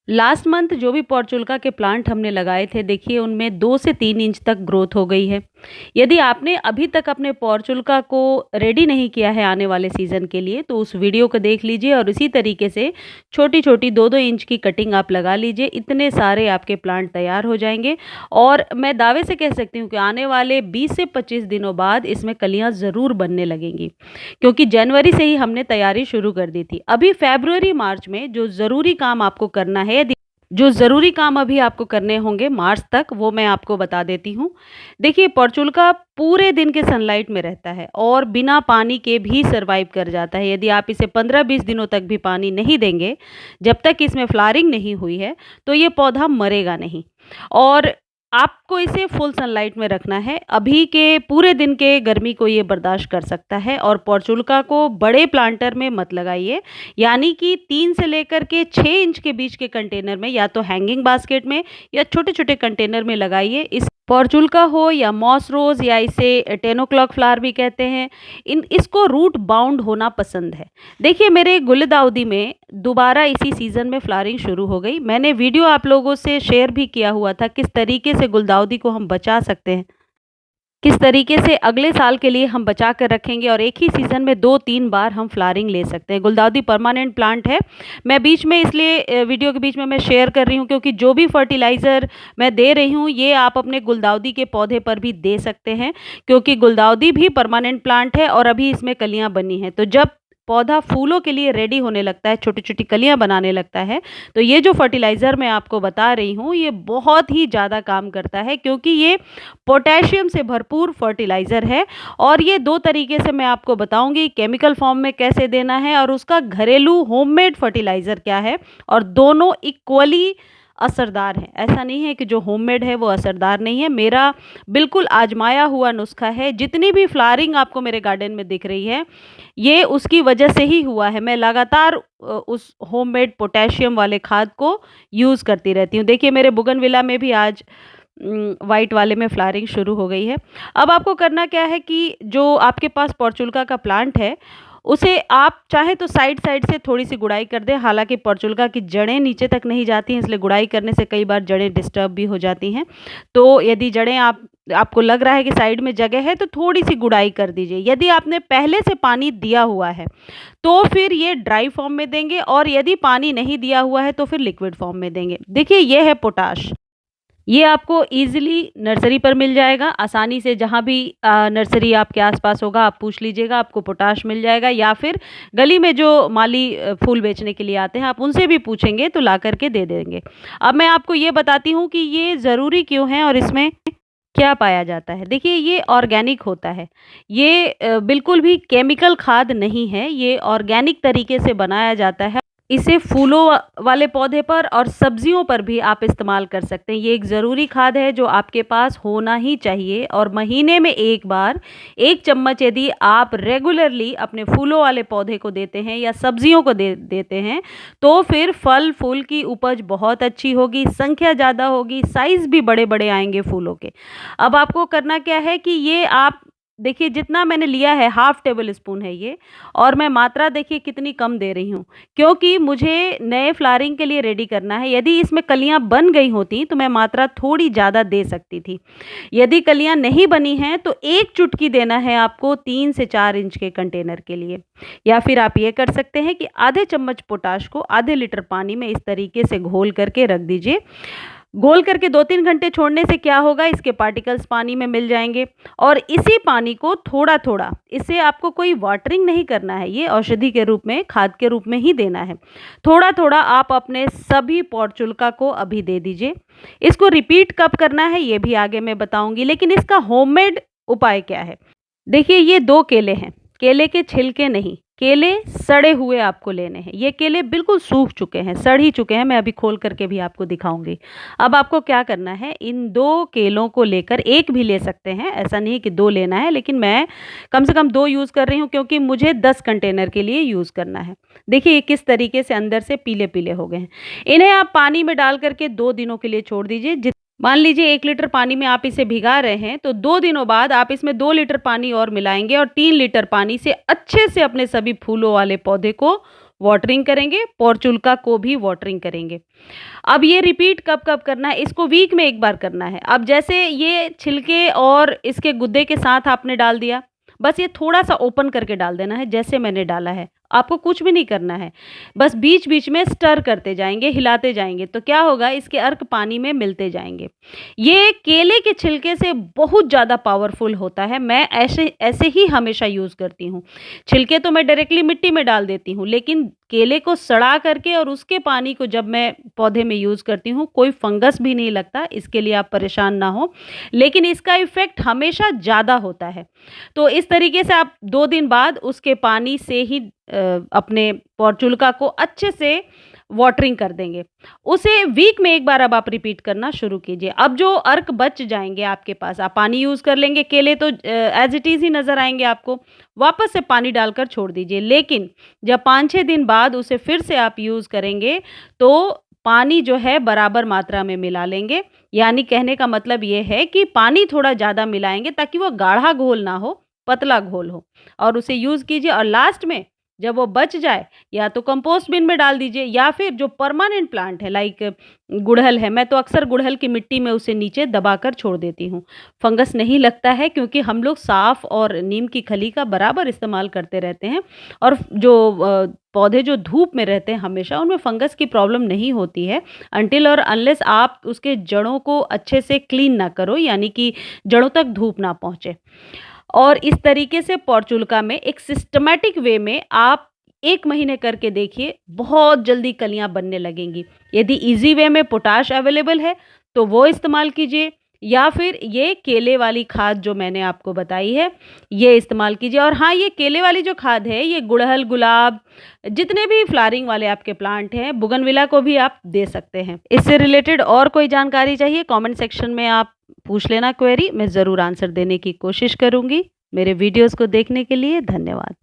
Last month जो भी पॉर्चुल्का के प्लांट हमने लगाए थे, देखिए उनमें 2 से 3 इंच तक ग्रोथ हो गई है। यदि आपने अभी तक अपने पॉर्चुल्का को रेडी नहीं किया है आने वाले सीज़न के लिए, तो उस वीडियो को देख लीजिए और इसी तरीके से छोटी-छोटी 2-2 इंच की कटिंग आप लगा लीजिए। इतने सारे आपके प्लांट तैयार हो जाएँगे और मैं दावे से कह सकती हूँ कि आने वाले 20 से 25 दिनों बाद इसमें कलियाँ ज़रूर बनने लगेंगी, क्योंकि जनवरी से ही हमने तैयारी शुरू कर दी थी। अभी फ़रवरी, मार्च में जो ज़रूरी काम आपको करना है, जो ज़रूरी काम अभी आपको करने होंगे मार्च तक, वो मैं आपको बता देती हूँ। देखिए, पोर्चुल्का पूरे दिन के सनलाइट में रहता है और बिना पानी के भी सर्वाइव कर जाता है। यदि आप इसे 15-20 दिनों तक भी पानी नहीं देंगे, जब तक इसमें फ्लावरिंग नहीं हुई है, तो ये पौधा मरेगा नहीं। और आपको इसे फुल सनलाइट में रखना है। अभी के पूरे दिन के गर्मी को ये बर्दाश्त कर सकता है और पोर्चुल्का को बड़े प्लांटर में मत लगाइए, यानी कि 3 से लेकर के 6 इंच के बीच के कंटेनर में, या तो हैंगिंग बास्केट में या छोटे-छोटे कंटेनर में लगाइए। इस पोर्चुल्का हो या मॉस रोज़ या इसे 10 ओ क्लॉक फ्लावर भी कहते हैं, इसको रूट बाउंड होना पसंद है। देखिए, मेरे गुलदाउदी में दोबारा इसी सीज़न में फ्लावरिंग शुरू हो गई। मैंने वीडियो आप लोगों से शेयर भी किया हुआ था, किस तरीके से गुलदाउदी को हम बचा सकते हैं, किस तरीके से अगले साल के लिए हम बचा कर रखेंगे और एक ही सीज़न में 2-3 बार हम फ्लावरिंग ले सकते हैं। गुलदाउदी परमानेंट प्लांट है। मैं बीच में इसलिए वीडियो के बीच में मैं शेयर कर रही हूँ, क्योंकि जो भी फर्टिलाइज़र मैं दे रही हूँ, ये आप अपने गुलदाउदी के पौधे पर भी दे सकते हैं, क्योंकि गुलदाउदी भी परमानेंट प्लांट है और अभी इसमें कलियाँ बनी हैं। तो जब पौधा फूलों के लिए रेडी होने लगता है, छोटी-छोटी कलियाँ बनाने लगता है, तो ये जो फर्टिलाइज़र मैं आपको बता रही हूँ, ये बहुत ही ज़्यादा काम करता है, क्योंकि ये पोटेशियम से भरपूर फर्टिलाइज़र है। और ये 2 तरीके से मैं आपको बताऊँगी, केमिकल फॉर्म में कैसे देना है और उसका घरेलू होममेड फर्टिलाइज़र क्या है, और दोनों इक्वली असरदार हैं। ऐसा नहीं है कि जो होममेड है वो असरदार नहीं है। मेरा बिल्कुल आज़माया हुआ नुस्खा है। जितनी भी फ्लावरिंग आपको मेरे गार्डन में दिख रही है, ये उसकी वजह से ही हुआ है। मैं लगातार उस होममेड पोटेशियम वाले खाद को यूज़ करती रहती हूँ। देखिए, मेरे बोगनविला में भी आज वाइट वाले में फ्लावरिंग शुरू हो गई है। अब आपको करना क्या है कि जो आपके पास पोर्चुल्का का प्लांट है, उसे आप चाहे तो साइड-साइड से थोड़ी-सी गुड़ाई कर दें। हालाँकि पोर्चुल्का की जड़ें नीचे तक नहीं जाती हैं, इसलिए गुड़ाई करने से कई बार जड़ें डिस्टर्ब भी हो जाती हैं। तो यदि जड़ें आपको लग रहा है कि साइड में जगह है, तो थोड़ी-सी गुड़ाई कर दीजिए। यदि आपने पहले से पानी दिया हुआ है, तो फिर ये ड्राई फॉर्म में देंगे, और यदि पानी नहीं दिया हुआ है, तो फिर लिक्विड फॉर्म में देंगे। देखिए, ये है पोटाश। ये आपको ईज़िली नर्सरी पर मिल जाएगा, आसानी से। जहाँ भी नर्सरी आपके आस-पास होगा, आप पूछ लीजिएगा, आपको पोटाश मिल जाएगा। या फिर गली में जो माली फूल बेचने के लिए आते हैं, आप उनसे भी पूछेंगे तो ला कर के दे देंगे। अब मैं आपको ये बताती हूँ कि ये ज़रूरी क्यों है और इसमें क्या पाया जाता है। देखिए, ये ऑर्गेनिक होता है। ये बिल्कुल भी केमिकल खाद नहीं है, ये ऑर्गेनिक तरीके से बनाया जाता है। इसे फूलों वाले पौधे पर और सब्जियों पर भी आप इस्तेमाल कर सकते हैं। ये एक ज़रूरी खाद है जो आपके पास होना ही चाहिए, और महीने में 1 बार 1 चम्मच यदि आप रेगुलरली अपने फूलों वाले पौधे को देते हैं या सब्जियों को देते हैं, तो फिर फल फूल की उपज बहुत अच्छी होगी, संख्या ज़्यादा होगी, साइज़ भी बड़े-बड़े आएँगे फूलों के। अब आपको करना क्या है कि ये आप देखिए, जितना मैंने लिया है, हाफ़ टेबल स्पून है ये, और मैं मात्रा देखिए कितनी कम दे रही हूँ, क्योंकि मुझे नए फ्लावरिंग के लिए रेडी करना है। यदि इसमें कलियाँ बन गई होती तो मैं मात्रा थोड़ी ज़्यादा दे सकती थी। यदि कलियाँ नहीं बनी हैं, तो 1 चुटकी देना है आपको 3 से 4 इंच के कंटेनर के लिए। या फिर आप ये कर सकते हैं कि आधे चम्मच पोटाश को आधे लीटर पानी में इस तरीके से घोल करके रख दीजिए। घोल करके 2-3 घंटे छोड़ने से क्या होगा, इसके पार्टिकल्स पानी में मिल जाएँगे, और इसी पानी को थोड़ा-थोड़ा, इसे आपको कोई वाटरिंग नहीं करना है, ये औषधि के रूप में, खाद के रूप में ही देना है। थोड़ा-थोड़ा आप अपने सभी पोर्चुल्का को अभी दे दीजिए। इसको रिपीट कब करना है, ये भी आगे मैं बताऊँगी, लेकिन इसका होममेड उपाय क्या है? देखिए, ये 2 केले हैं, केले के छिलके नहीं, केले सड़े हुए आपको लेने हैं। ये केले बिल्कुल सूख चुके हैं, सड़ ही चुके हैं, मैं अभी खोल करके भी आपको दिखाऊँगी। अब आपको क्या करना है, इन 2 केलों को लेकर, 1 भी ले सकते हैं, ऐसा नहीं कि 2 लेना है, लेकिन मैं कम से कम 2 यूज़ कर रही हूँ, क्योंकि मुझे 10 कंटेनर के लिए यूज़ करना है। देखिए, ये किस तरीके से अंदर से पीले-पीले हो गए हैं। इन्हें आप पानी में डाल कर के 2 दिनों के लिए छोड़ दीजिए। मान लीजिए 1 लीटर पानी में आप इसे भिगा रहे हैं, तो 2 दिनों बाद आप इसमें 2 लीटर पानी और मिलाएँगे और 3 लीटर पानी से अच्छे से अपने सभी फूलों वाले पौधे को वाटरिंग करेंगे, पोर्चुल्का को भी वाटरिंग करेंगे। अब ये रिपीट कब-कब करना है, इसको वीक में 1 बार करना है। अब जैसे ये छिलके और इसके गुद्दे के साथ आपने डाल दिया, बस ये थोड़ा-सा ओपन करके डाल देना है, जैसे मैंने डाला है। आपको कुछ भी नहीं करना है, बस बीच-बीच में स्टर करते जाएँगे, हिलाते जाएँगे, तो क्या होगा, इसके अर्क पानी में मिलते जाएँगे। ये केले के छिलके से बहुत ज़्यादा पावरफुल होता है, मैं ऐसे ऐसे ही हमेशा यूज़ करती हूँ। छिलके तो मैं डायरेक्टली मिट्टी में डाल देती हूँ, लेकिन केले को सड़ा करके और उसके पानी को जब मैं पौधे में यूज़ करती हूँ, कोई फंगस भी नहीं लगता, इसके लिए आप परेशान ना हों, लेकिन इसका इफ़ेक्ट हमेशा ज़्यादा होता है। तो इस तरीके से आप 2 दिन बाद उसके पानी से ही अपने पोर्चुल्का को अच्छे से वाटरिंग कर देंगे। उसे वीक में 1 बार अब आप रिपीट करना शुरू कीजिए। अब जो अर्क बच जाएँगे आपके पास, आप पानी यूज़ कर लेंगे, केले तो एज़ इट इज़ ही नज़र आएँगे आपको, वापस से पानी डालकर छोड़ दीजिए। लेकिन जब 5-6 दिन बाद उसे फिर से आप यूज़ करेंगे, तो पानी जो है बराबर मात्रा में मिला लेंगे। यानी कहने का मतलब ये है कि पानी थोड़ा ज़्यादा मिलाएँगे ताकि वो गाढ़ा घोल ना हो, पतला घोल हो, और उसे यूज़ कीजिए। और लास्ट में जब वो बच जाए, या तो कंपोस्ट बिन में डाल दीजिए, या फिर जो परमानेंट प्लांट है लाइक गुड़हल है, मैं तो अक्सर गुड़हल की मिट्टी में उसे नीचे दबाकर छोड़ देती हूँ। फंगस नहीं लगता है, क्योंकि हम लोग साफ और नीम की खली का बराबर इस्तेमाल करते रहते हैं, और जो पौधे जो धूप में रहते हैं हमेशा, उनमें फंगस की प्रॉब्लम नहीं होती है, अनटिल और अनलेस आप उसके जड़ों को अच्छे से क्लीन ना करो, यानी कि जड़ों तक धूप ना पहुँचे। और इस तरीके से पोर्चुल्का में एक सिस्टमैटिक वे में आप 1 महीने करके देखिए, बहुत जल्दी कलियाँ बनने लगेंगी। यदि ईज़ी वे में पोटाश अवेलेबल है, तो वो इस्तेमाल कीजिए, या फिर ये केले वाली खाद जो मैंने आपको बताई है, ये इस्तेमाल कीजिए। और हाँ, ये केले वाली जो खाद है, ये गुड़हल, गुलाब, जितने भी फ्लावरिंग वाले आपके प्लांट हैं, बोगनविला को भी आप दे सकते हैं। इससे रिलेटेड और कोई जानकारी चाहिए, कमेंट सेक्शन में आप पूछ लेना क्वेरी, मैं ज़रूर आंसर देने की कोशिश करूँगी। मेरे वीडियोज़ को देखने के लिए धन्यवाद।